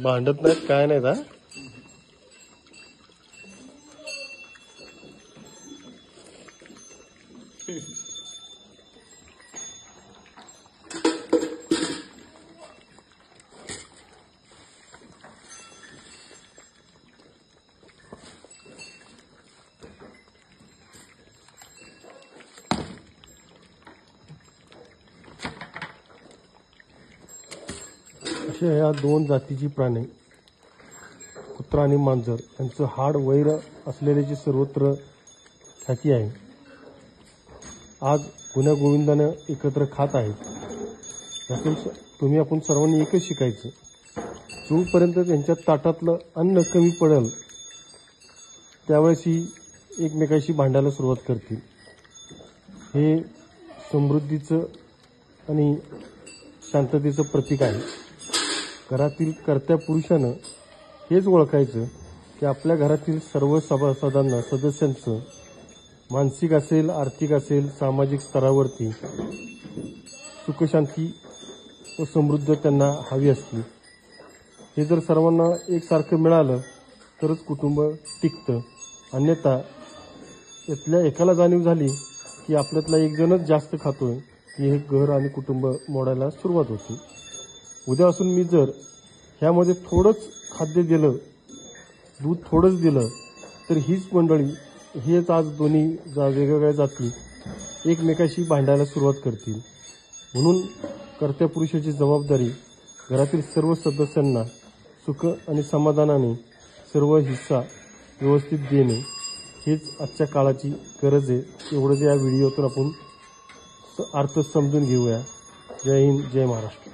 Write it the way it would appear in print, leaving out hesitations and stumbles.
भांडत नाहीत काय नाहीत. हा अशा ह्या दोन जातीची प्राणी, कुत्रा आणि मांजर, यांचं हाड वैर असलेल्याची सर्वत्र ख्याती आहे. आज गुण्यागोविंदानं एकत्र खात आहेत. यातून आपण सर्वांनी एकच शिकायचं, जोपर्यंत त्यांच्या ताटातलं अन्न कमी पडेल त्यावेळेस ही एकमेकाशी भांडायला सुरुवात करतील. हे समृद्धीचं आणि शांततेचं प्रतीक आहे. घरातील कर्त्या पुरुषानं हेच ओळखायचं की आपल्या घरातील सर्व सभासदांना, सदस्यांचं मानसिक असेल, आर्थिक असेल, सामाजिक स्तरावरती सुखशांती व समृद्ध त्यांना हवी असते. हे जर सर्वांना एकसारखं मिळालं तरच कुटुंब टिकतं. अन्यथा यातल्या एकाला जाणीव झाली की आपल्यातला एक जणच जास्त खातोय की हे घर आणि कुटुंब मोडायला सुरुवात होते. उद्यापासून मी जर ह्यामध्ये थोडंच खाद्य दिलं, दूध थोडंच दिलं, तर हीच मंडळी, हेच आज दोन्ही वेगवेगळ्या जाती एकमेकाशी भांडायला सुरुवात करतील. म्हणून कर्त्या पुरुषाची जबाबदारी घरातील सर्व सदस्यांना सुख आणि समाधानाने सर्व हिस्सा व्यवस्थित देणे हेच आजच्या काळाची गरज आहे. एवढंच या व्हिडिओतून आपण अर्थ समजून घेऊया. जय हिंद, जय महाराष्ट्र.